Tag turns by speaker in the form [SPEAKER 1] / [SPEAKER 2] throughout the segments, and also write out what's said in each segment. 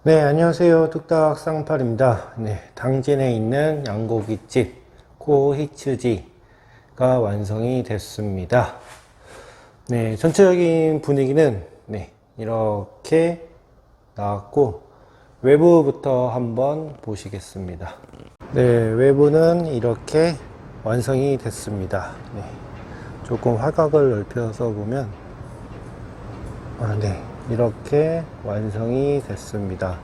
[SPEAKER 1] 네, 안녕하세요. 뚝딱 쌍팔입니다. 네, 당진에 있는 양고기집 코히츠지가 완성이 됐습니다. 네, 전체적인 분위기는 이렇게 나왔고 외부부터 한번 보시겠습니다. 네, 외부는 이렇게 완성이 됐습니다. 네, 조금 화각을 넓혀서 보면 이렇게 완성이 됐습니다.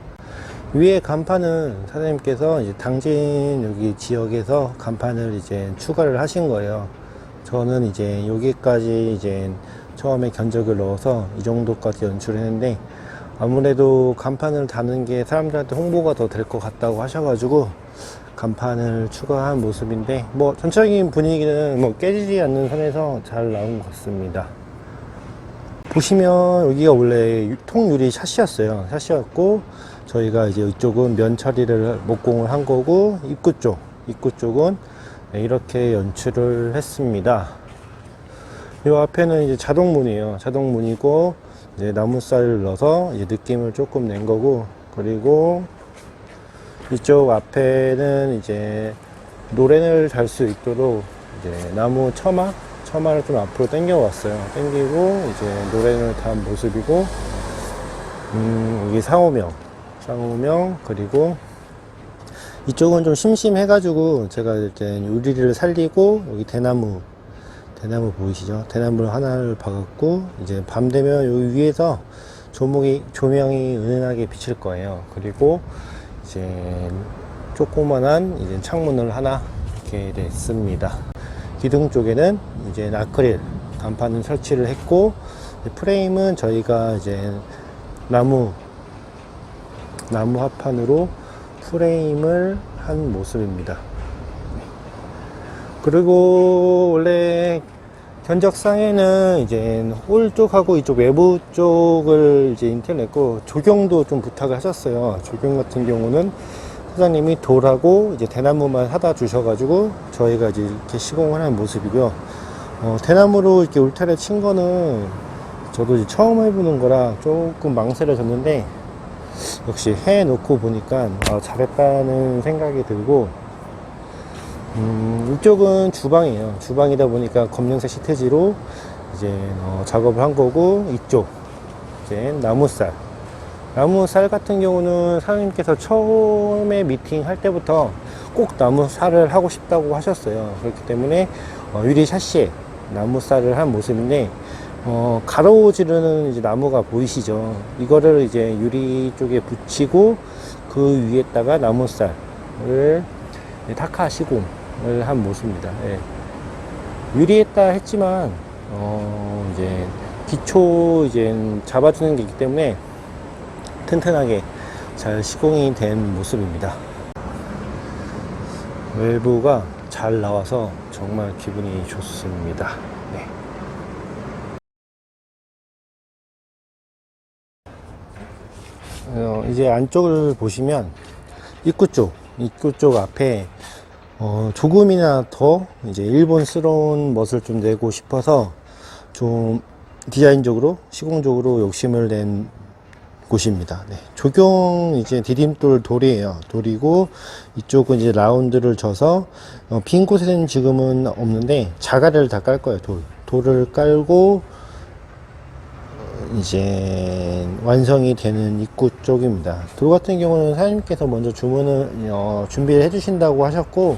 [SPEAKER 1] 위에 간판은 사장님께서 이제 당진 여기 지역에서 간판을 이제 추가를 하신 거예요. 저는 이제 여기까지 이제 처음에 견적을 넣어서 이 정도까지 연출했는데 아무래도 간판을 다는 게 사람들한테 홍보가 더 될 것 같다고 하셔가지고 간판을 추가한 모습인데 뭐 전체적인 분위기는 뭐 깨지지 않는 선에서 잘 나온 것 같습니다. 보시면 여기가 원래 통유리 샷이었어요. 샷이었고 저희가 이제 이쪽은 면 처리를 목공을 한 거고 입구 쪽은 이렇게 연출을 했습니다. 이 앞에는 이제 자동문이에요. 자동문이고 이제 나무살을 넣어서 이제 느낌을 조금 낸 거고, 그리고 이쪽 앞에는 이제 노렌을 달 수 있도록 이제 나무 처마를 좀 앞으로 당겨 왔어요. 당기고 이제 노렌을 단 모습이고, 여기 상호명, 그리고 이쪽은 좀 심심해 가지고 제가 이제 유리를 살리고 여기 대나무 보이시죠? 대나무를 하나를 박았고 이제 밤 되면 여기 위에서 조명이 은은하게 비칠 거예요. 그리고 이제 조그만한 이제 창문을 하나 이렇게 냈습니다. 기둥 쪽에는 이제 아크릴 간판을 설치를 했고, 프레임은 저희가 이제 나무 합판으로 프레임을 한 모습입니다. 그리고 원래 견적상에는 이제 홀 쪽하고 이쪽 외부 쪽을 이제 인테리어 냈고, 조경도 좀 부탁을 하셨어요. 조경 같은 경우는 사장님이 돌하고 이제 대나무만 사다 주셔가지고 저희가 이제 이렇게 시공을 한 모습이고요. 대나무로 이렇게 울타리 친 거는 저도 이제 처음 해보는 거라 조금 망설여졌는데, 역시 해놓고 보니까 잘했다는 생각이 들고, 이쪽은 주방이에요. 주방이다 보니까 검정색 시트지로 이제 작업을 한 거고, 이쪽 이제 나무살 같은 경우는 사장님께서 처음에 미팅 할 때부터 꼭 나무살을 하고 싶다고 하셨어요. 그렇기 때문에 유리 샤시에 나무살을 한 모습인데, 가로지르는 이제 나무가 보이시죠? 이거를 이제 유리 쪽에 붙이고 그 위에다가 나무살을 타카 시공을 한 모습입니다. 예. 유리했다 했지만 이제 기초 이제 잡아주는 게 있기 때문에 튼튼하게 잘 시공이 된 모습입니다. 외부가 잘 나와서 정말 기분이 좋습니다. 네. 이제 안쪽을 보시면 입구 쪽 앞에 조금이나 더 이제 일본스러운 멋을 좀 내고 싶어서 좀 디자인적으로 시공적으로 욕심을 낸 곳입니다. 네. 조경 이제 돌이고, 이쪽은 이제 라운드를 져서 빈 곳에는 지금은 없는데 자갈을 다 깔 거예요. 돌을 깔고 이제 완성이 되는 입구 쪽입니다. 돌 같은 경우는 사장님께서 먼저 준비를 해주신다고 하셨고,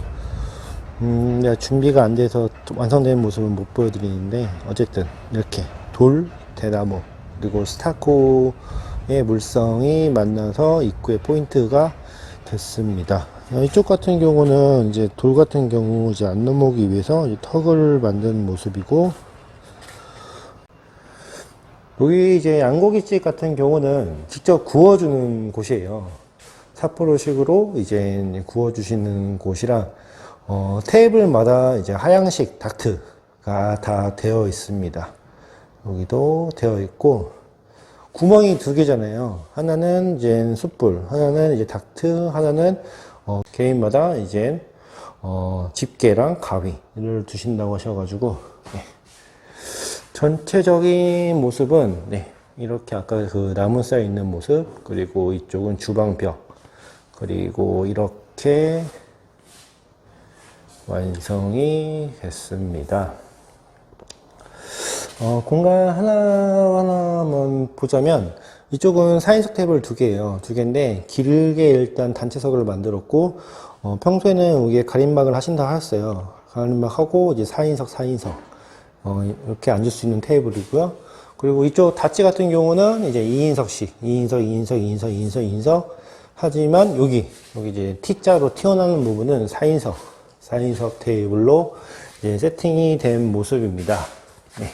[SPEAKER 1] 내가 준비가 안 돼서 완성된 모습은 못 보여드리는데, 어쨌든 이렇게 대나무, 그리고 스타코의 물성이 만나서 입구의 포인트가 됐습니다. 이쪽 같은 경우는 이제 돌 같은 경우 이제 안 넘어오기 위해서 턱을 만든 모습이고, 여기 이제 양고기집 같은 경우는 직접 구워주는 곳이에요. 삿포로식으로 이제 구워주시는 곳이라 테이블마다 이제 하향식 닥트가 다 되어 있습니다. 여기도 되어 있고, 구멍이 두 개잖아요. 하나는 이제 숯불, 하나는 이제 닥트, 하나는 개인마다 이제 집게랑 가위를 두신다고 하셔가지고, 전체적인 모습은 이렇게 아까 그 나무 쌓여 있는 모습, 그리고 이쪽은 주방벽, 그리고 이렇게 완성이 됐습니다. 공간 하나만 보자면, 이쪽은 4인석 테이블 2개예요. 2개인데, 길게 일단 단체석을 만들었고, 평소에는 여기에 가림막을 하신다고 하셨어요. 가림막하고, 이제 4인석. 이렇게 앉을 수 있는 테이블이고요. 그리고 이쪽 닷지 같은 경우는 이제 2인석. 하지만 여기 이제 T자로 튀어나오는 부분은 4인석 테이블로 이제 세팅이 된 모습입니다. 네.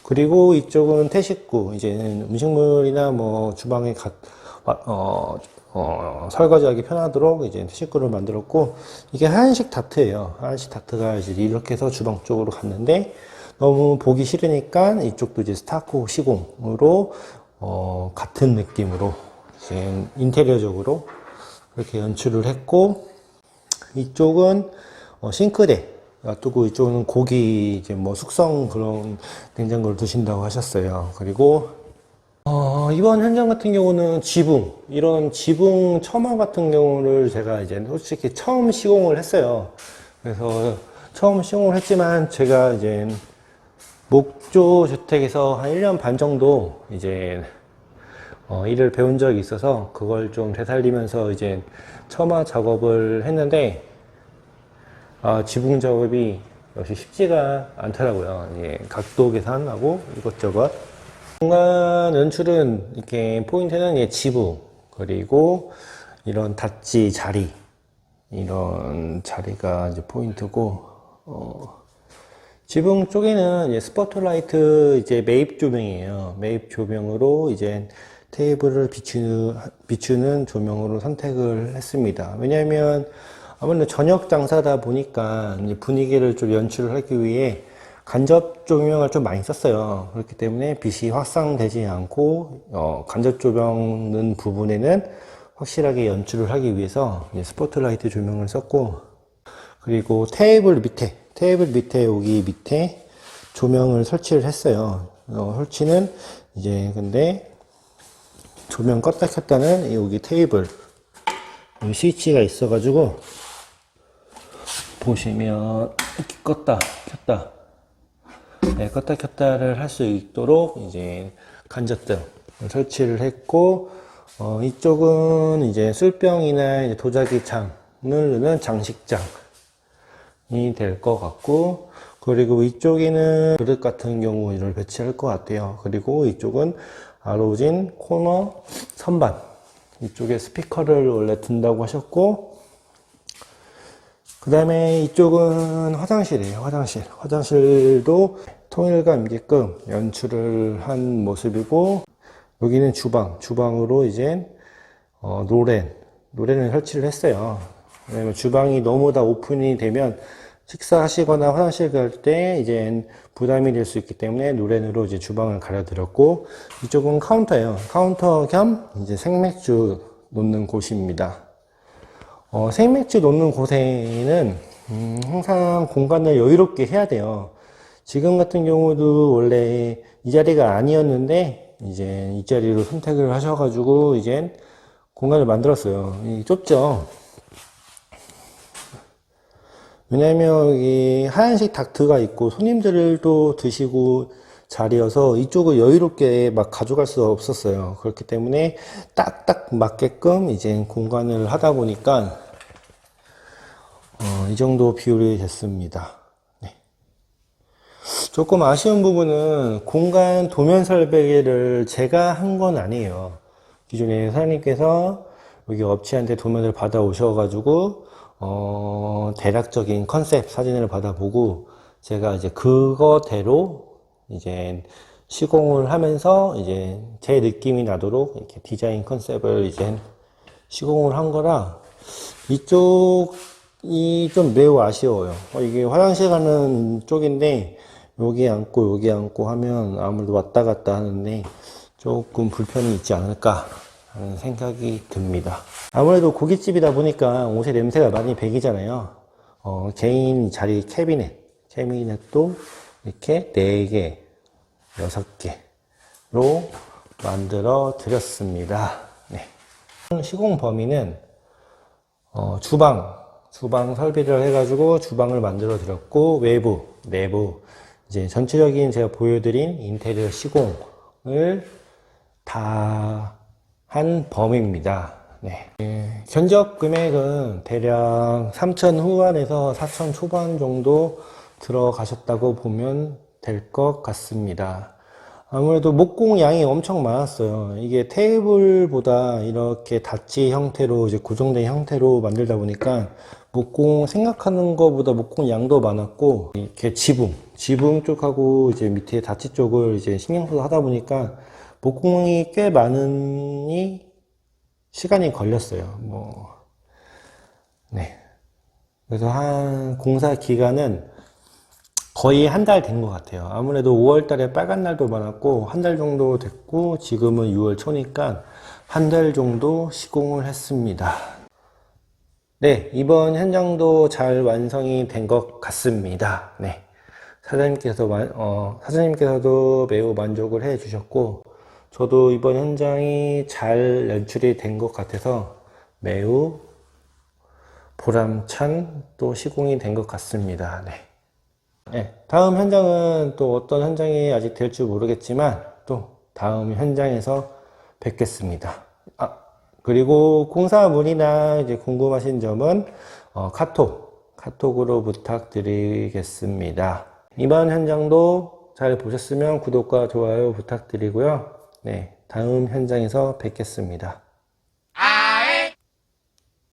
[SPEAKER 1] 그리고 이쪽은 태식구, 이제 음식물이나 뭐 주방에 설거지하기 편하도록 이제 태식구를 만들었고, 이게 하얀색 다트예요. 하얀색 다트가 이제 이렇게 해서 주방 쪽으로 갔는데, 너무 보기 싫으니까 이쪽도 이제 스타코 시공으로 같은 느낌으로 이제 인테리어적으로 그렇게 연출을 했고, 이쪽은 싱크대 놔두고, 이쪽은 고기 이제 뭐 숙성 그런 냉장고를 두신다고 하셨어요. 그리고 이번 현장 같은 경우는 이런 지붕 처마 같은 경우를 제가 이제 솔직히 처음 시공을 했어요. 그래서 처음 시공을 했지만, 제가 이제 목조 주택에서 한 1년 반 정도 이제 일을 배운 적이 있어서 그걸 좀 되살리면서 이제 처마 작업을 했는데, 지붕 작업이 역시 쉽지가 않더라고요. 예, 각도 계산하고 이것저것. 공간 연출은 이렇게 포인트는 예, 지붕, 그리고 이런 닷지 자리, 이런 자리가 이제 포인트고, 지붕 쪽에는 이제 스포트라이트 이제 매입 조명이에요. 매입 조명으로 이제 테이블을 비추는 조명으로 선택을 했습니다. 왜냐하면 아무래도 저녁 장사다 보니까 이제 분위기를 좀 연출을 하기 위해 간접 조명을 좀 많이 썼어요. 그렇기 때문에 빛이 확산되지 않고 간접 조명 는 부분에는 확실하게 연출을 하기 위해서 스포트라이트 조명을 썼고, 그리고 테이블 밑에 여기 밑에 조명을 설치를 했어요. 설치는 이제 근데 조명 껐다 켰다는 여기 테이블 여기 스위치가 있어가지고 보시면 이렇게 껐다 켰다, 네, 껐다 켰다를 할 수 있도록 이제 간접등을 설치를 했고, 이쪽은 이제 술병이나 이제 도자기 창을 넣는 장식장이 될 것 같고, 그리고 이쪽에는 그릇 같은 경우를 배치할 것 같아요. 그리고 이쪽은 아로진 코너 선반, 이쪽에 스피커를 원래 둔다고 하셨고, 그 다음에 이쪽은 화장실이에요. 화장실도 통일감 있게끔 연출을 한 모습이고, 여기는 주방으로 이제 노렌을 설치를 했어요. 왜냐면 주방이 너무 다 오픈이 되면 식사하시거나 화장실 갈 때 이제 부담이 될 수 있기 때문에 노렌으로 이제 주방을 가려드렸고, 이쪽은 카운터예요. 카운터 겸 이제 생맥주 놓는 곳입니다. 생맥주 놓는 곳에는 항상 공간을 여유롭게 해야 돼요. 지금 같은 경우도 원래 이 자리가 아니었는데 이제 이 자리로 선택을 하셔가지고 이제 공간을 만들었어요. 좁죠. 왜냐면 이 하얀색 닥트가 있고 손님들도 드시고 자리여서 이쪽을 여유롭게 막 가져갈 수 없었어요. 그렇기 때문에 딱딱 맞게끔 이제 공간을 하다 보니까 이 정도 비율이 됐습니다. 네. 조금 아쉬운 부분은 공간 도면 설계를 제가 한 건 아니에요. 기존에 사장님께서 여기 업체한테 도면을 받아 오셔가지고 대략적인 컨셉 사진을 받아보고 제가 이제 그거대로 이제 시공을 하면서 이제 제 느낌이 나도록 이렇게 디자인 컨셉을 이제 시공을 한 거라 이쪽이 좀 매우 아쉬워요. 이게 화장실 가는 쪽인데 여기 앉고 하면 아무래도 왔다 갔다 하는데 조금 불편이 있지 않을까 하는 생각이 듭니다. 아무래도 고깃집이다 보니까 옷에 냄새가 많이 배기잖아요. 개인 자리 캐비넷도 이렇게 4개, 6개 만들어 드렸습니다. 네. 시공 범위는 주방 설비를 해가지고 주방을 만들어 드렸고, 외부, 내부, 이제 전체적인 제가 보여드린 인테리어 시공을 다 한 범위입니다. 네. 견적 금액은 대략 3천 후반에서 4천 초반 정도 들어가셨다고 보면 될 것 같습니다. 아무래도 목공 양이 엄청 많았어요. 이게 테이블보다 이렇게 닫지 형태로, 이제 고정된 형태로 만들다 보니까 목공 생각하는 것보다 목공 양도 많았고, 이렇게 지붕 쪽하고 이제 밑에 닫지 쪽을 이제 신경 써서 하다 보니까 목공이 꽤 많으니 시간이 걸렸어요. 네. 그래서 한 공사 기간은 거의 한 달 된 것 같아요. 아무래도 5월 달에 빨간 날도 많았고, 한 달 정도 됐고, 지금은 6월 초니까 한 달 정도 시공을 했습니다. 네, 이번 현장도 잘 완성이 된 것 같습니다. 네. 사장님께서도 매우 만족을 해 주셨고, 저도 이번 현장이 잘 연출이 된 것 같아서 매우 보람찬 또 시공이 된 것 같습니다. 네. 네, 다음 현장은 또 어떤 현장이 아직 될지 모르겠지만 또 다음 현장에서 뵙겠습니다. 그리고 공사문이나 이제 궁금하신 점은 카톡으로 부탁드리겠습니다. 이번 현장도 잘 보셨으면 구독과 좋아요 부탁드리고요. 네, 다음 현장에서 뵙겠습니다.